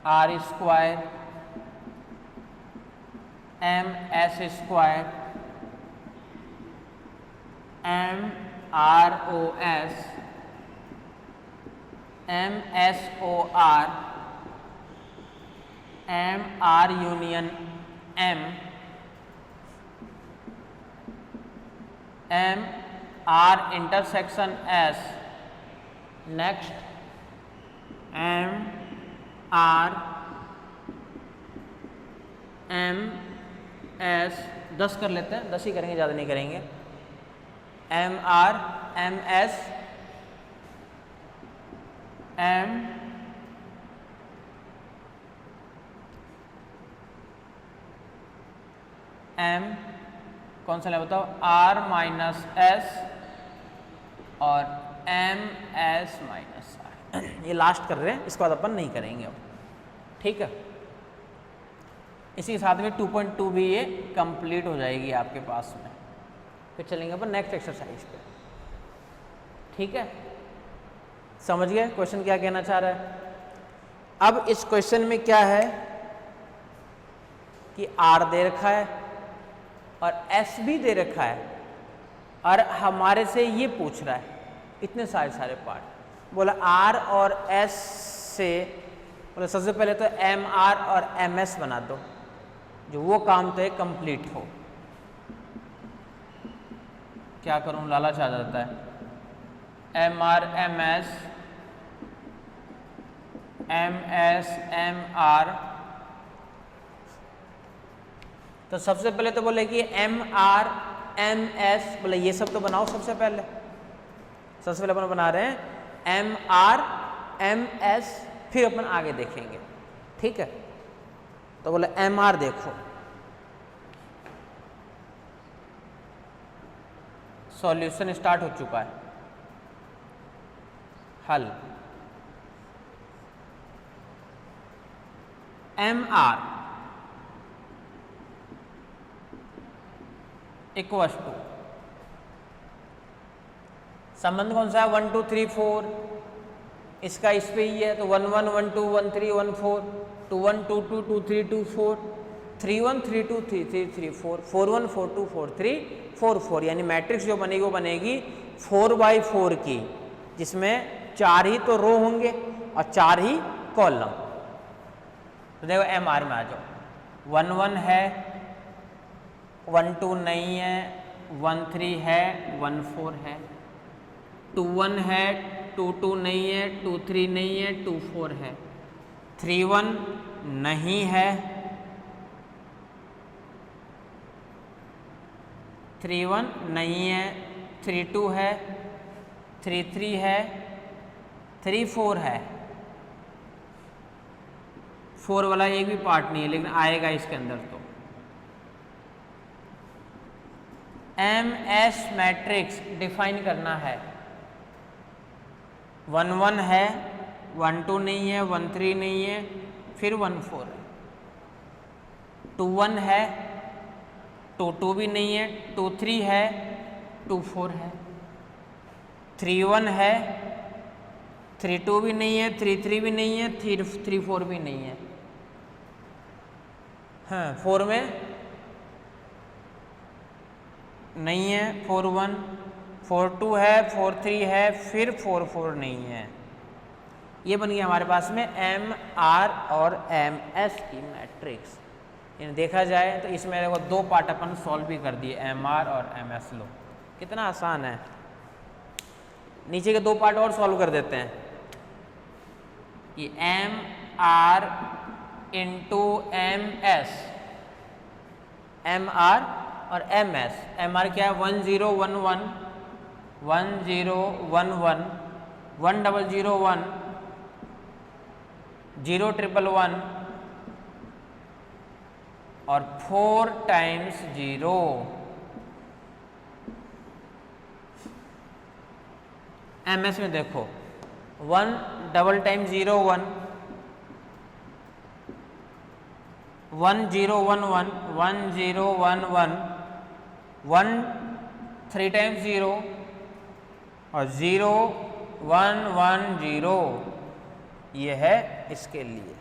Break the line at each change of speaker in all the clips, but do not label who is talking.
Are square M S square M R O S M S O R M R union M M R intersection S next M R M S 10 कर लेते हैं, 10 ही करेंगे, ज़्यादा नहीं करेंगे। M R M S M M कौन सा ले बताओ, आर माइनस एस और एम एस माइनस आर। ये लास्ट कर रहे हैं, इसके बाद अपन नहीं करेंगे अब, ठीक है। इसी के साथ में 2.2 भी ये कंप्लीट हो जाएगी आपके पास में। फिर चलेंगे अपन नेक्स्ट एक्सरसाइज पे, ठीक है। समझ गए क्वेश्चन क्या कहना चाह रहा है। अब इस क्वेश्चन में क्या है कि आर दे रखा है और एस भी दे रखा है और हमारे से ये पूछ रहा है इतने सारे पार्ट। बोला आर और एस से, बोला सबसे पहले तो एम आर और एम एस बना दो, जो वो काम तो है कंप्लीट हो। क्या करूं, लालच आ जाता है। M R M S M R, तो सबसे पहले तो बोले कि एम आर एम एस, बोले ये सब तो बनाओ सबसे पहले। सबसे पहले अपन बना रहे हैं एम आर एम एस, फिर अपन आगे देखेंगे, ठीक है। तो बोले एम आर देखो, सॉल्यूशन स्टार्ट हो चुका है, हल। एम आर इक्वल्स टू, संबंध कौन सा है, 1 2 3 4, इसका इस पे ही है, तो 1 1 1 2 1 3 1 4, 2 1 2 2 2 3 2 4, 3 1 3 2 3 3 3 4, 4 1 4 2 4 3 4 4, यानी मैट्रिक्स जो बनेगी वो बनेगी 4x4 की, जिसमें 4 ही तो रो होंगे और 4 ही कॉलम। तो देखो एम आर में आ जाओ, 1 1 है, 1 2 नहीं है, 1 3 है, 1 4 है, 2 1 है, 2 2 नहीं है, 2 3 नहीं है, 2 4 है, 3 1 नहीं है, 3 1 नहीं है, 3 2 है, 3 3 है, 3 4 है। 4 वाला एक भी पार्ट नहीं है, लेकिन आएगा इसके अंदर। तो एम एस मैट्रिक्स डिफाइन करना है। 1 1 है, 1 2 नहीं है, 1 3 नहीं है, फिर 1 4 है, 2 1 है, 2 2 भी नहीं है, 2 3 है, 2 4 है, 3 1 है, 3 2 भी नहीं है, 3 3 भी नहीं है, 3 4 भी नहीं है। हाँ, 4 में नहीं है, 4 1, 4 2 है, 4 3 है, फिर 4 4 नहीं है। ये बन गया हमारे पास में एम आर और एम एस की मैट्रिक्स। इन्हें देखा जाए तो इसमें देखो 2 पार्ट अपन सॉल्व भी कर दिए, एम आर और एम एस। लो कितना आसान है। नीचे के 2 पार्ट और सॉल्व कर देते हैं। ये M R into M S, M R और एम एस। एम आर क्या है, 1 0 1 1 1 0 1 1 1 0 0 1 0 1 1 और 4 टाइम्स 0। एम एस में देखो 1 डबल टाइम 0 1 1 0 1 1 1 0 1 1 1 3 टाइम्स 0 और 0 1 1 0। ये है इसके लिए।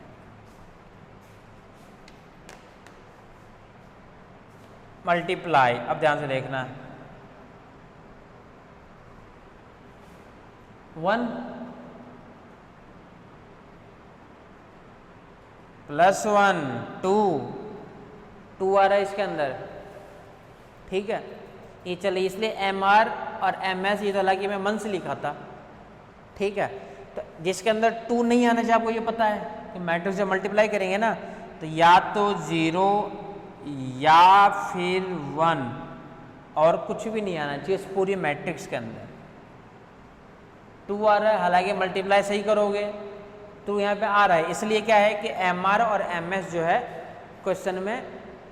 मल्टीप्लाई, अब ध्यान से देखना, 1 प्लस 1 2 आ रहा है इसके अंदर, ठीक है। ये चलिए, इसलिए एम आर और एम एस, ये तो हालांकि मैं मन से लिखा था, ठीक है। तो जिसके अंदर 2 नहीं आना चाहिए, आपको ये पता है कि मैट्रिक्स जब मल्टीप्लाई करेंगे ना, तो या तो 0 या फिर 1, और कुछ भी नहीं आना चाहिए इस पूरी मैट्रिक्स के अंदर। 2 आ रहा है, हालांकि मल्टीप्लाई सही करोगे तो यहाँ पे आ रहा है, इसलिए क्या है कि एम आर और एम एस जो है क्वेश्चन में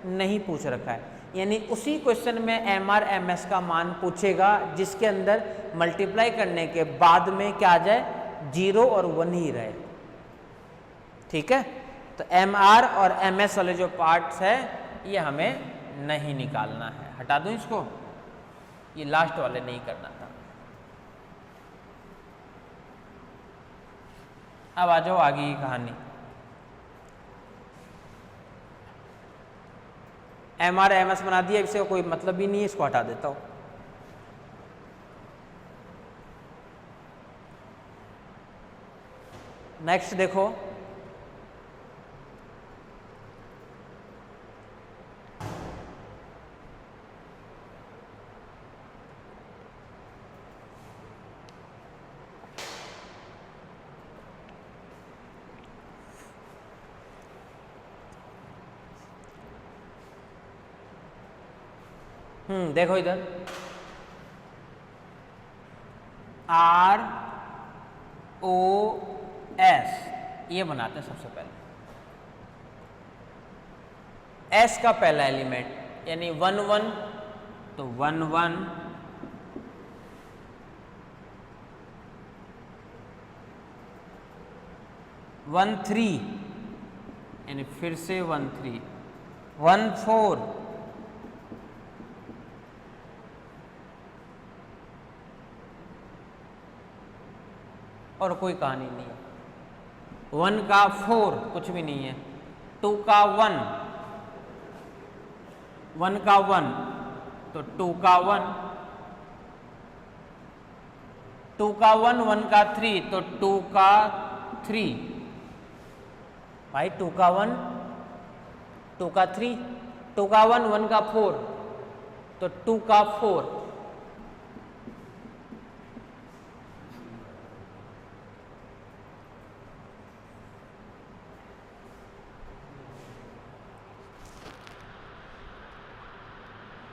नहीं पूछ रखा है, यानी उसी क्वेश्चन में एम आर एम एस का मान पूछेगा जिसके अंदर मल्टीप्लाई करने के बाद में क्या आ जाए, 0 और 1 ही रहे, ठीक है। तो एम आर और एम एस वाले जो पार्ट्स है ये हमें नहीं निकालना है, हटा दूं इसको, ये लास्ट वाले नहीं करना था। अब आ जाओ आगे की कहानी। एम आर एम एस बना दिया, इससे कोई मतलब भी नहीं है, इसको हटा देता हूं। नेक्स्ट देखो, देखो इधर, आर ओ एस ये बनाते हैं सबसे पहले। एस का पहला एलिमेंट यानी 1 1, तो 1 1, 1 3 यानी फिर से 1 3, 1 4, और कोई कहानी नहीं है। 1 का 4 कुछ भी नहीं है। 2 का 1, 1 का 1 तो 2 का 1, 2 का 1, 1 का 3 तो 2 का 3, भाई 2 का 1, 2 का 3, 2 का 1, 1 का 4 तो 2 का 4,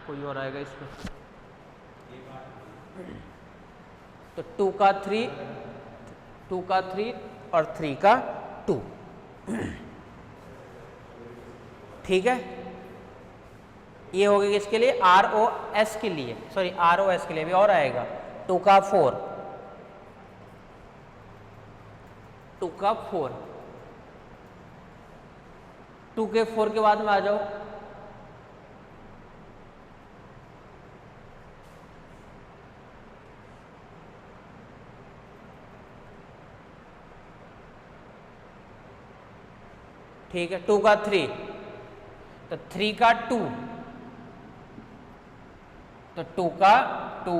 कोई और आएगा इसमें, तो 2 का 3, 2 का 3 और 3 का 2, ठीक है। ये हो गया किसके लिए, आर ओ एस के लिए, सॉरी आर ओ एस के लिए भी और आएगा। 2 का 4, 2 का 4, 2 के 4 के बाद में आ जाओ, ठीक है। 2 का 3 तो 3 का 2 तो 2 का 2,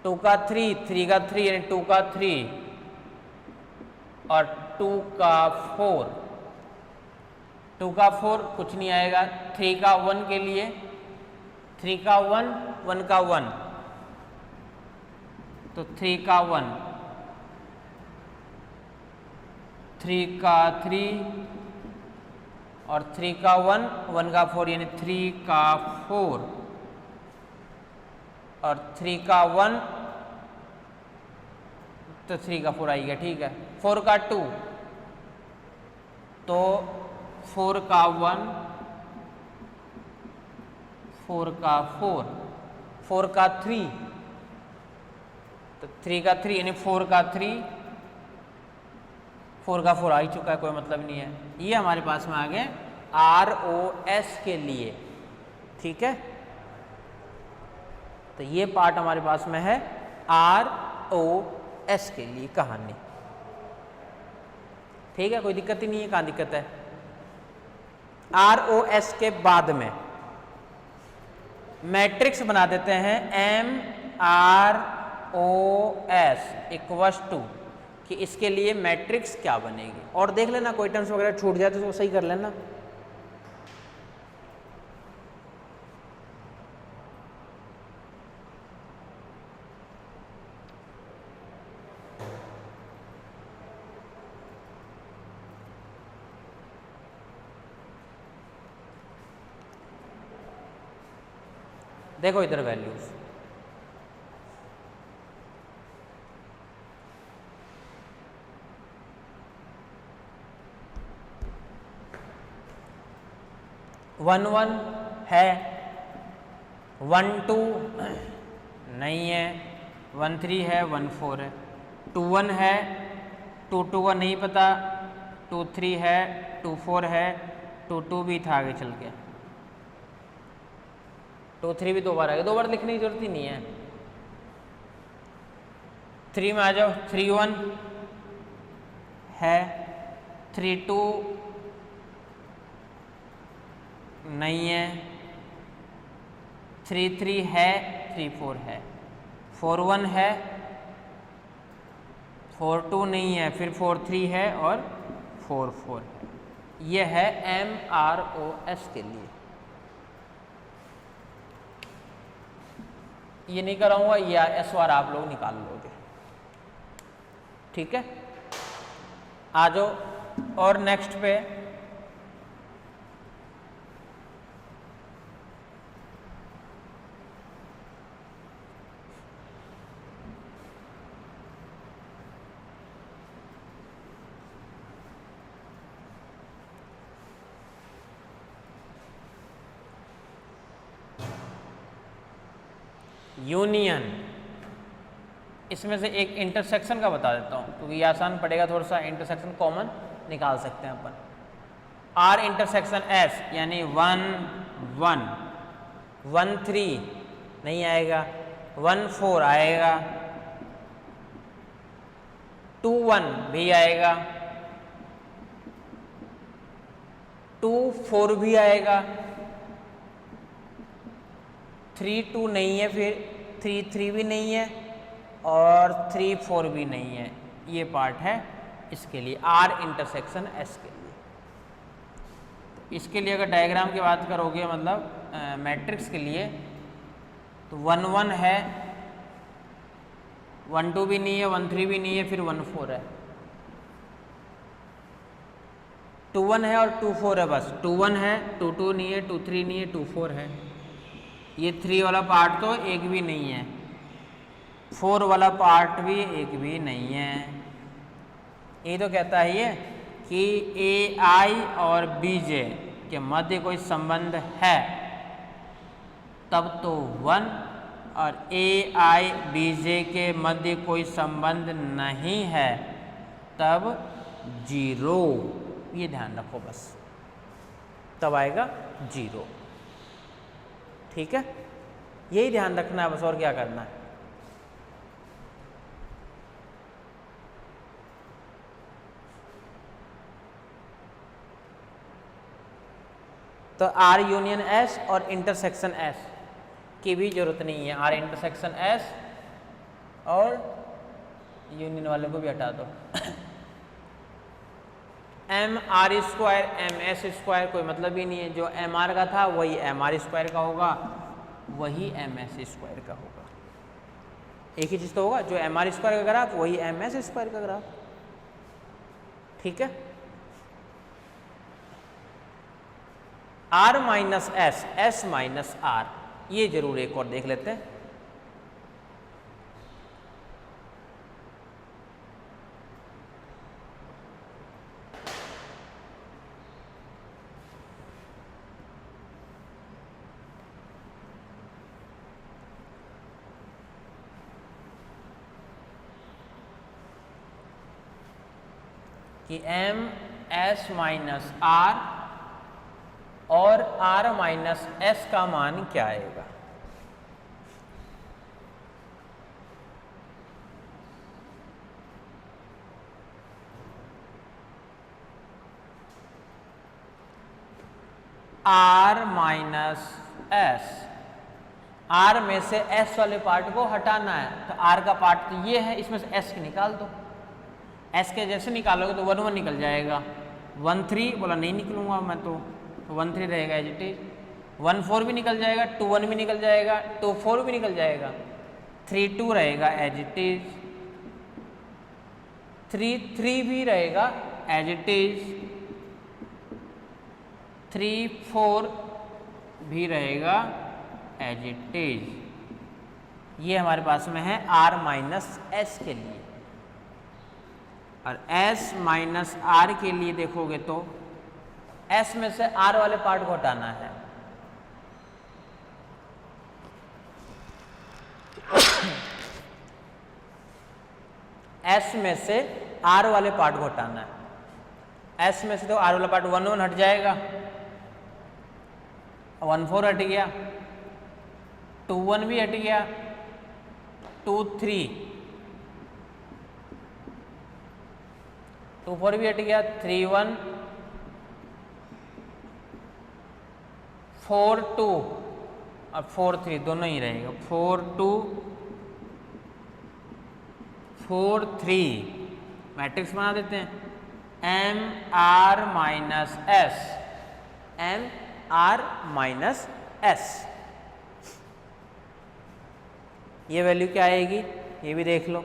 2 का 3, 3 का 3 यानी 2 का 3 और 2 का 4, 2 का 4 कुछ नहीं आएगा। 3 का 1 के लिए, 3 का 1, 1 का 1 तो 3 का 1, 3 का 3 और 3 का 1, 1 का 4 यानी 3 का 4 और 3 का 1 तो 3 का 4 आएगा, ठीक है। 4 का 2 तो 4 का 1, 4 का 4, 4 का 3 तो 3 का 3 यानी 4 का 3, 4 का 4 आ ही चुका है, कोई मतलब नहीं है। ये हमारे पास में आ गए आर ओ एस के लिए, ठीक है। तो ये पार्ट हमारे पास में है आर ओ एस के लिए कहानी, ठीक है। कोई दिक्कत ही नहीं है, कहाँ दिक्कत है। आर ओ एस के बाद में मैट्रिक्स बना देते हैं MROS इक्वस टू कि इसके लिए मैट्रिक्स क्या बनेगी, और देख लेना कोई टर्म्स वगैरह छूट जाए तो वो सही कर लेना। देखो इधर वैल्यूज, वन वन है, 1 2 नहीं है, 1 3 है, 1 4 है, 2 1 है, 2 2 का नहीं पता, 2 3 है, 2 4 है, 2 2 भी था आगे चल के, 2 3 भी 2 बार आएगा, 2 बार लिखने की जरूरत ही नहीं है। 3 में आ जाओ, 3 1 है, 3 2 नहीं है, 3 3 है, 3 4 है, 4 1 है, 4 2 नहीं है, फिर 4 3 है और 4 4 है। यह है MROS के लिए। ये नहीं कराऊंगा, या एस बार आप लोग निकाल लोगे, ठीक है। आ जाओ और नेक्स्ट पे यूनियन, इसमें से एक इंटरसेक्शन का बता देता हूँ क्योंकि ये आसान पड़ेगा थोड़ा सा, इंटरसेक्शन कॉमन निकाल सकते हैं अपन। R इंटरसेक्शन S यानी 1 1 1 3 नहीं आएगा, 1 4 आएगा, 2 1 भी आएगा, 2 4 भी आएगा, 3 2 नहीं है, फिर 3 3 भी नहीं है और 3 4 भी नहीं है। ये पार्ट है इसके लिए, R इंटरसेक्शन S के लिए। तो इसके लिए अगर डायग्राम की बात करोगे मतलब मैट्रिक्स के लिए, तो 1 1 है, 1 2 भी नहीं है, 1 3 भी नहीं है, फिर 1 4 है, 2 1 है और 2 4 है, बस 2 1 है, 2 2 नहीं है, 2 3 नहीं है, 2 4 है। ये 3 वाला पार्ट तो एक भी नहीं है, 4 वाला पार्ट भी एक भी नहीं है। ये तो कहता है ये कि AI और BJ के मध्य कोई संबंध है तब तो 1, और AI BJ के मध्य कोई संबंध नहीं है तब 0। ये ध्यान रखो बस, तब आएगा 0, ठीक है। यही ध्यान रखना है बस, और क्या करना है। तो R यूनियन S और इंटरसेक्शन S की भी जरूरत नहीं है, R इंटरसेक्शन S और यूनियन वाले को भी हटा दो। MR स्क्वायर MS स्क्वायर कोई मतलब ही नहीं है, जो MR का था वही MR स्क्वायर का होगा, वही MS स्क्वायर का होगा। एक ही चीज़ तो होगा, जो MR स्क्वायर का ग्राफ वही MS स्क्वायर का ग्राफ, ठीक है। R minus S, S minus R, ये जरूर एक और देख लेते हैं। कि MS माइनस R और R माइनस S का मान क्या आएगा। R माइनस S आर में से एस वाले पार्ट को हटाना है, तो आर का पार्ट तो ये है, इसमें से एस के निकाल दो। एस के जैसे निकालोगे तो 1 1 निकल जाएगा। 1 3 बोला नहीं निकलूंगा मैं, तो 1 3 रहेगा एज इट इज। 1 4 भी निकल जाएगा, 2 1 भी निकल जाएगा, 2 4 भी निकल जाएगा, 3 2 रहेगा एज इट इज, 3 3 भी रहेगा एज इट इज, 3 4 भी रहेगा एज इट इज। ये हमारे पास में है r माइनस एस के लिए। और s माइनस आर के लिए देखोगे तो s में से r वाले पार्ट को हटाना है। s में से r वाले पार्ट को हटाना है। s में से तो r वाला पार्ट 1 1 हट जाएगा, 1 4 हट गया, 2 1 भी हट गया, 2 3, 2 4 भी हट गया, 3 1, 4 2 और 4 3 दोनों ही रहेगा, 4 2 4 3। मैट्रिक्स बना देते हैं, M R minus S, M R minus S. ये वैल्यू क्या आएगी ये भी देख लो।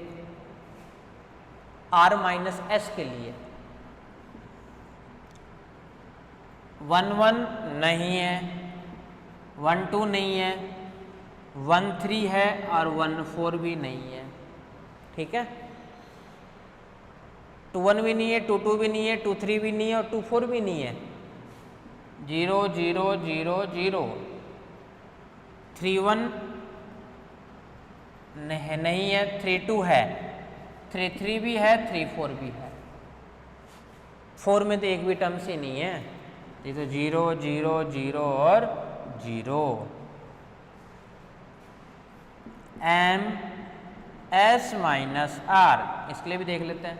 आर माइनस एस के लिए 1 1 नहीं है, 1 2 नहीं है, 1 3 है और 1 4 भी नहीं है। ठीक है, 2 1 भी नहीं है, 2 2 भी नहीं है, 2 3 भी नहीं है और 2 4 भी नहीं है। 0 0 0 0, 3 1 नहीं है, 3 2 है, 3 3 भी है, 3 4 भी है। 4 में तो एक भी टर्म्स ही नहीं है, ये तो 0 0 0 और 0। एम एस माइनस आर, इसके लिए भी देख लेते हैं।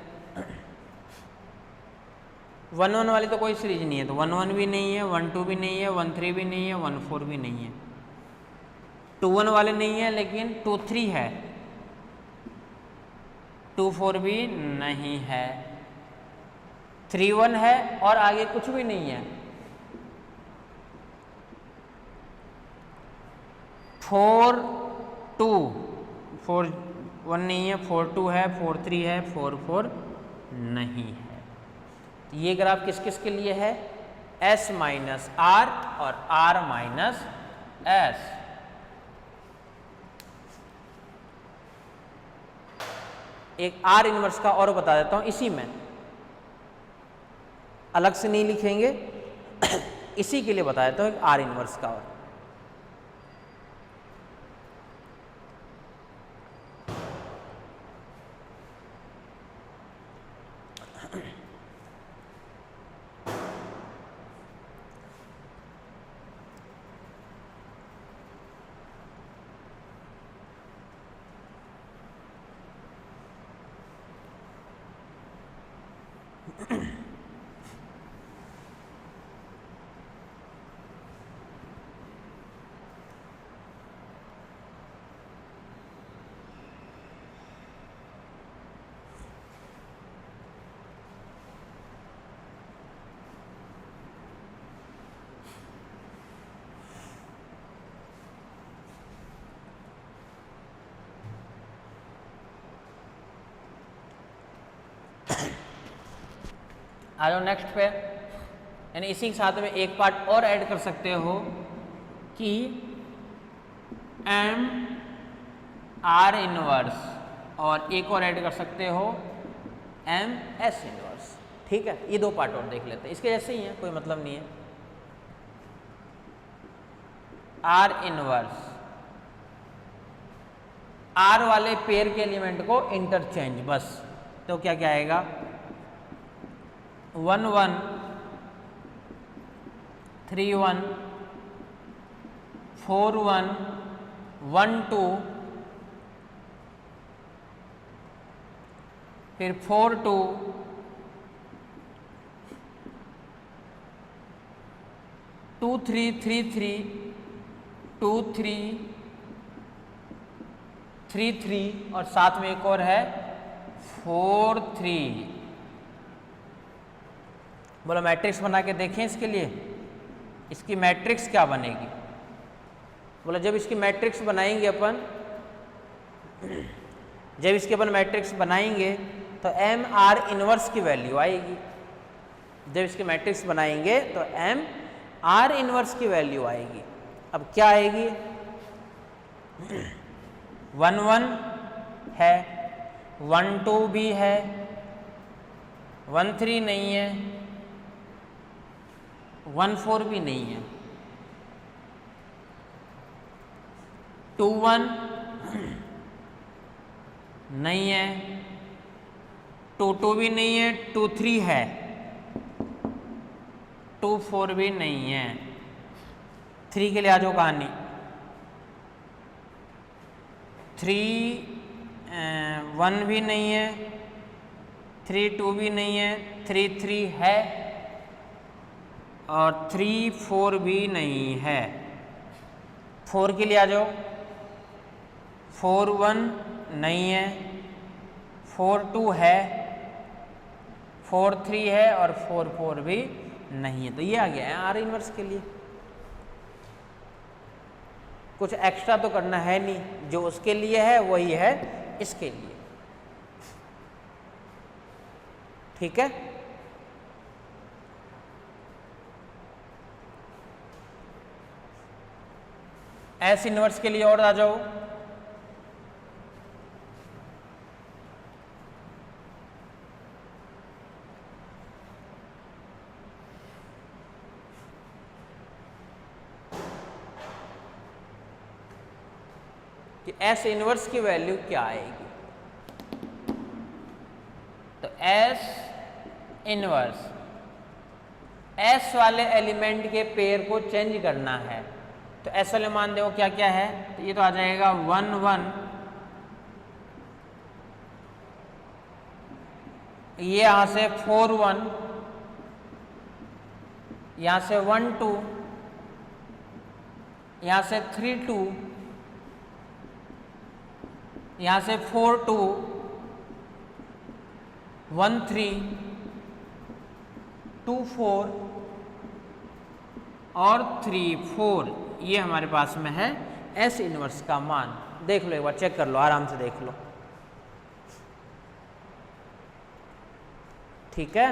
1 1 वाली तो कोई सीरीज नहीं है, तो 1 1 भी नहीं है, 1 2 भी नहीं है, 1 3 भी नहीं है, 1 4 भी नहीं है। 2 1 वाले नहीं है लेकिन 2 3 है, 2 4 भी नहीं है, 3 1 है और आगे कुछ भी नहीं है। 4 2, 4 1 नहीं है, 4 2 है, 4 3 है, 4 4 नहीं है। तो ये ग्राफ किस किस के लिए है, s माइनस आर और r माइनस एस। एक r इनवर्स का और बता देता हूं, इसी में अलग से नहीं लिखेंगे इसी के लिए बता देता हूं एक r इनवर्स का और। आ जाओ नेक्स्ट पे। यानी इसी के साथ में एक पार्ट और ऐड कर सकते हो कि एम आर इनवर्स, और एक और ऐड कर सकते हो एम एस इनवर्स। ठीक है, ये दो पार्ट और देख लेते हैं, इसके जैसे ही है, कोई मतलब नहीं है। आर इनवर्स, आर वाले पेयर के एलिमेंट को इंटरचेंज बस, तो क्या क्या आएगा, 1 1 3 1 4 1 1 2, फिर 4 2 2 3 3 3 2 3 3 3 और साथ में एक और है 4 3। बोलो मैट्रिक्स बना के देखें इसके लिए, इसकी मैट्रिक्स क्या बनेगी। बोलो जब इसकी मैट्रिक्स बनाएंगे अपन, जब इसके अपन मैट्रिक्स बनाएंगे तो एम आर इनवर्स की वैल्यू आएगी। जब इसकी मैट्रिक्स बनाएंगे तो एम आर इनवर्स की वैल्यू आएगी। अब क्या आएगी, 1 1 है, 1 2 भी है, 1 3 नहीं है, 1 4 भी नहीं है, 2 1 नहीं है, 2 2 भी नहीं है, 2 3 है, 2 4 भी नहीं है। 3 के लिए आ जाओ कहानी, 3 1 भी नहीं है, 3 2 भी नहीं है, 3 3 है और 3 4 भी नहीं है। 4 के लिए आ जाओ, 4 1 नहीं है, 4 2 है, 4 3 है और 4 4 भी नहीं है। तो ये आ गया है आर इनवर्स के लिए। कुछ एक्स्ट्रा तो करना है नहीं, जो उसके लिए है वही है इसके लिए। ठीक है, एस इनवर्स के लिए और आ जाओ, कि एस इनवर्स की वैल्यू क्या आएगी। तो एस इनवर्स, एस वाले एलिमेंट के पेयर को चेंज करना है। तो एस वाले मान देखो क्या क्या है, तो ये तो आ जाएगा 1 1, ये यहां से 4 1, यहां से 1 2, यहां से 3 2, यहां से 4 2, 1 3, 2 4 और 3 4। ये हमारे पास में है एस इनवर्स का मान। देख लो एक बार, चेक कर लो, आराम से देख लो। ठीक है,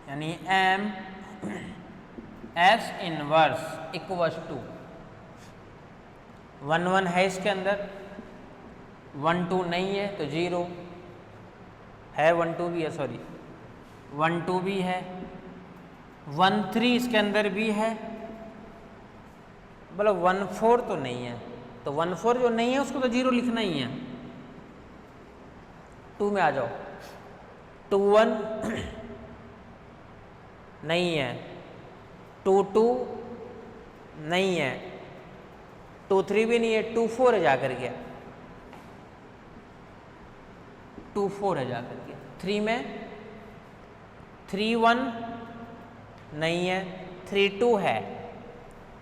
यानी M S inverse equals to 1 1 है इसके अंदर, 1 2 नहीं है तो 0 है, 1 2 भी है, सॉरी 1 2 भी है, 1 3 इसके अंदर भी है, मतलब 1 4 तो नहीं है। तो 1 4 जो नहीं है उसको तो 0 लिखना ही है। 2 में आ जाओ, 2 1 नहीं है, 2 2 नहीं है, 2 3 भी नहीं है, 2 4 है जाकर के, 2 4 है जाकर के। 3 में 3 1 नहीं है, 3 2 है,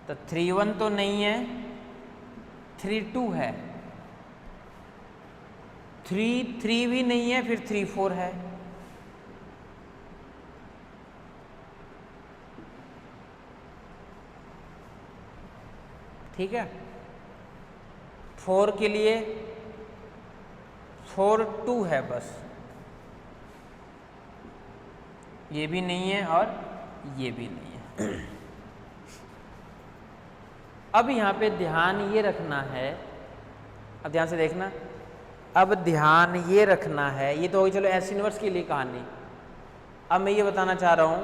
तो 3 1 तो नहीं है, 3 2 है, 3 3 भी नहीं है, फिर 3 4 है। ठीक है, 4 के लिए 4 2 है बस, ये भी नहीं है और ये भी नहीं है। अब यहाँ पे ध्यान ये रखना है, अब ध्यान से देखना, अब ध्यान ये रखना है, ये तो होगी चलो एस इनवर्स के लिए कहानी। अब मैं ये बताना चाह रहा हूँ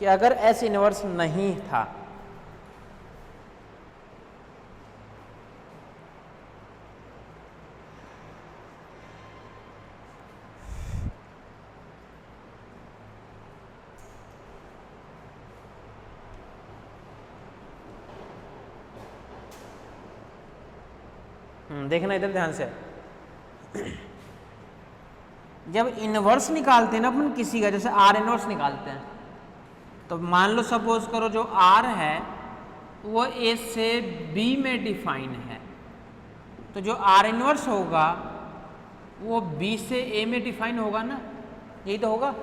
कि अगर एस इनवर्स नहीं था देखना इधर ध्यान से। जब इनवर्स निकालते हैं ना अपन किसी का, जैसे आर इनवर्स निकालते हैं, तो मान लो सपोज करो जो आर है वो ए से बी में डिफाइन है, तो जो आर इनवर्स होगा वो बी से ए में डिफाइन होगा ना, यही तो होगा।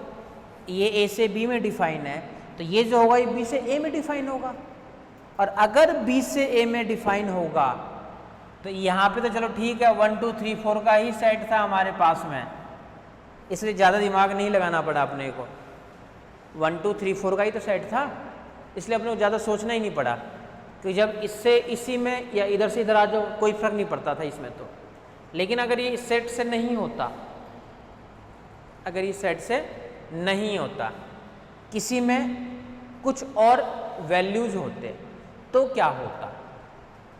ये ए से बी में डिफाइन है तो ये जो होगा ये बी से ए में डिफाइन होगा। और अगर बी से ए में डिफाइन होगा तो यहाँ पे तो चलो ठीक है 1 2 3 4 का ही सेट था हमारे पास में, इसलिए ज़्यादा दिमाग नहीं लगाना पड़ा अपने को। 1 2 3 4 का ही तो सेट था, इसलिए अपने को ज़्यादा सोचना ही नहीं पड़ा कि जब इससे इसी में या इधर से इधर आ जाओ कोई फर्क नहीं पड़ता था इसमें तो। लेकिन अगर ये इस सेट से नहीं होता, अगर ये सेट से नहीं होता, किसी में कुछ और वैल्यूज होते तो क्या होता।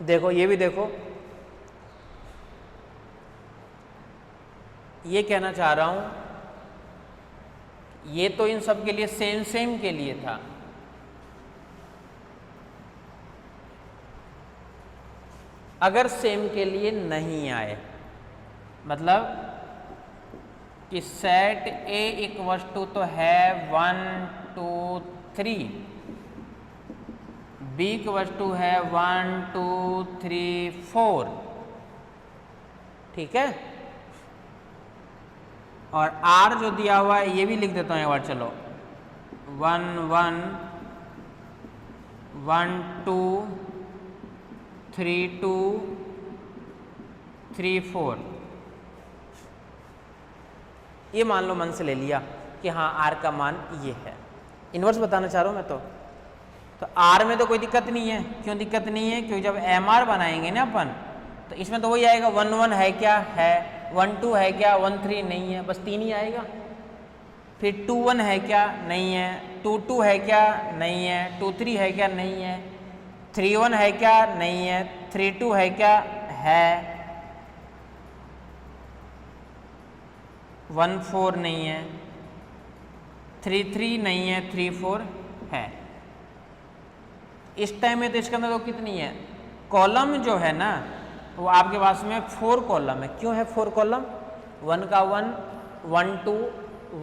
देखो ये भी देखो, ये कहना चाह रहा हूं, ये तो इन सब के लिए सेम सेम के लिए था, अगर सेम के लिए नहीं आए, मतलब कि सेट ए इक्वल टू तो है 1 2 3, बी इक्वल टू है 1 2 3 4, ठीक है। और आर जो दिया हुआ है ये भी लिख देता हूँ एक बार, चलो 1 1 1 2 3 2 3 4, ये मान लो मन से ले लिया कि हाँ आर का मान ये है। इनवर्स बताना चाह रहा हूँ मैं तो आर में तो कोई दिक्कत नहीं है। क्यों दिक्कत नहीं है? क्योंकि जब एम आर बनाएंगे ना अपन तो इसमें तो वही आएगा 1 1 है क्या, है 1 2 है क्या, 1 3 नहीं है, बस 3 ही आएगा। फिर 2 1 है क्या, नहीं है। 2 2 है क्या, नहीं है। 2 3 है क्या, नहीं है। 3 1 है क्या, नहीं है। 3 2 है क्या, है। 1 4 नहीं है। 3 3 नहीं है। 3 4 है। इस टाइम में तो इसके अंदर तो कितनी है, कॉलम जो है ना वो आपके पास में 4 कॉलम है। क्यों है 4 कॉलम? 1 का 1 1 2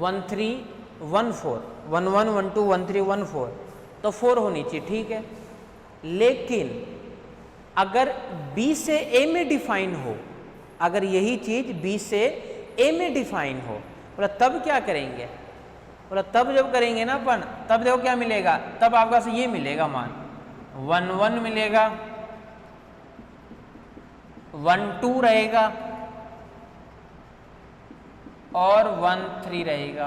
1 3 1 4, 1 1 1 2 1 3 1 4, तो 4 होनी चाहिए, ठीक है। लेकिन अगर B से A में डिफाइन हो, अगर यही चीज B से A में डिफाइन हो, बोला तब क्या करेंगे? बोला तब जब करेंगे ना अपन, तब देखो क्या मिलेगा, तब आपका से ये मिलेगा मान 1 1 मिलेगा, 1 2 रहेगा और 1 3 रहेगा।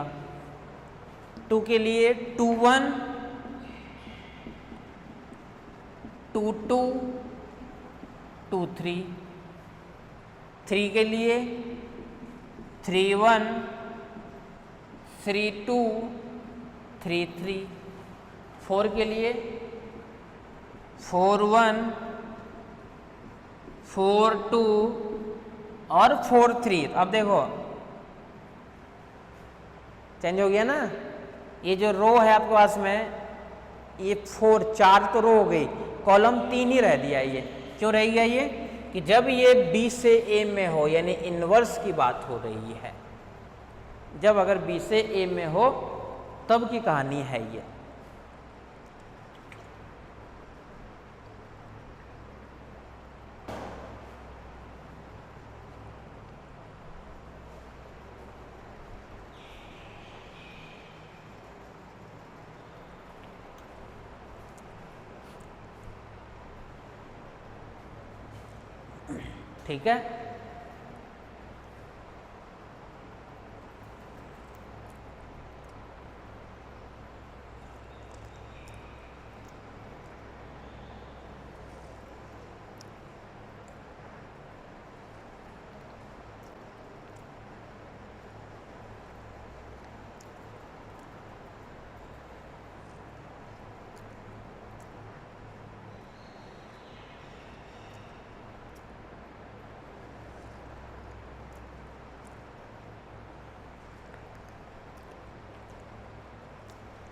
2 के लिए 2 1 2 2 2 3, 3 के लिए 3 1 3 2 3 3, 4 के लिए 4 1 4 2 और 4 3। अब देखो चेंज हो गया ना, ये जो रो है आपके पास में, ये 4 तो रो हो गई, कॉलम 3 ही रह दिया। ये क्यों रह गया? ये कि जब ये B से A में हो, यानी इनवर्स की बात हो रही है, जब अगर B से A में हो तब की कहानी है ये। ठीक है।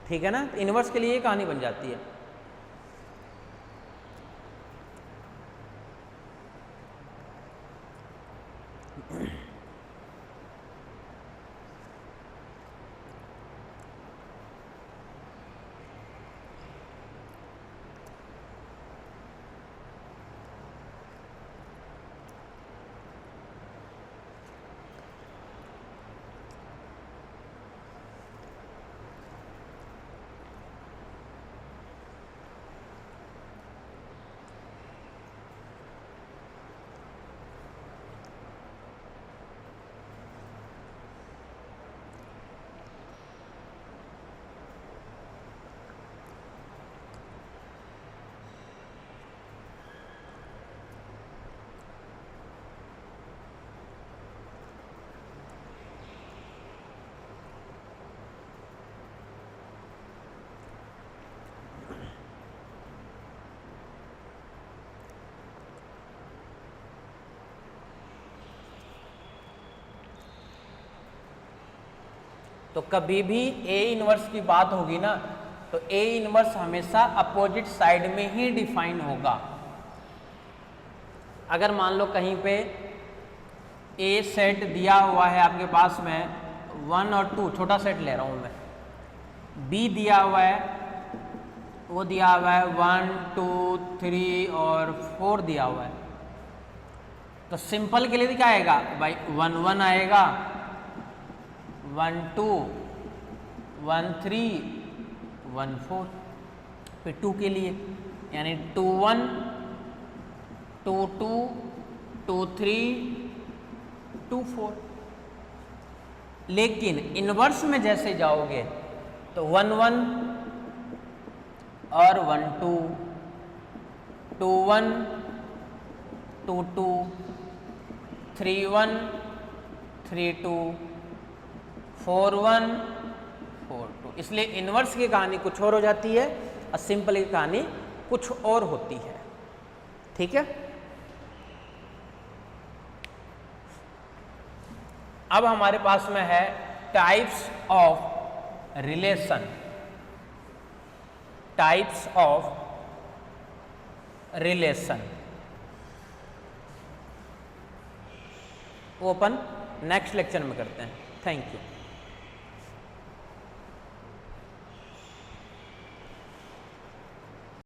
ठीक है ना, तो इन्वर्स के लिए ये कहानी बन जाती है। तो कभी भी ए इनवर्स की बात होगी ना, तो ए इनवर्स हमेशा अपोजिट साइड में ही डिफाइन होगा। अगर मान लो कहीं पे ए सेट दिया हुआ है आपके पास में 1 और 2, छोटा सेट ले रहा हूं मैं, बी दिया हुआ है, वो दिया हुआ है 1 2 3 और 4 दिया हुआ है, तो सिंपल के लिए क्या आएगा भाई, 1 1 आएगा, 1 2 1 3 1 4। फिर 2 के लिए यानी 2 1 2 2 2 3 2 4। लेकिन इनवर्स में जैसे जाओगे तो 1 1 और 1 2 2 1 2 2 3 1 3 2 4 1 4 2। इसलिए इनवर्स की कहानी कुछ और हो जाती है और सिंपल की कहानी कुछ और होती है। ठीक है, अब हमारे पास में है types of relation. Types of relation वो अपन नेक्स्ट लेक्चर में करते हैं। Thank you.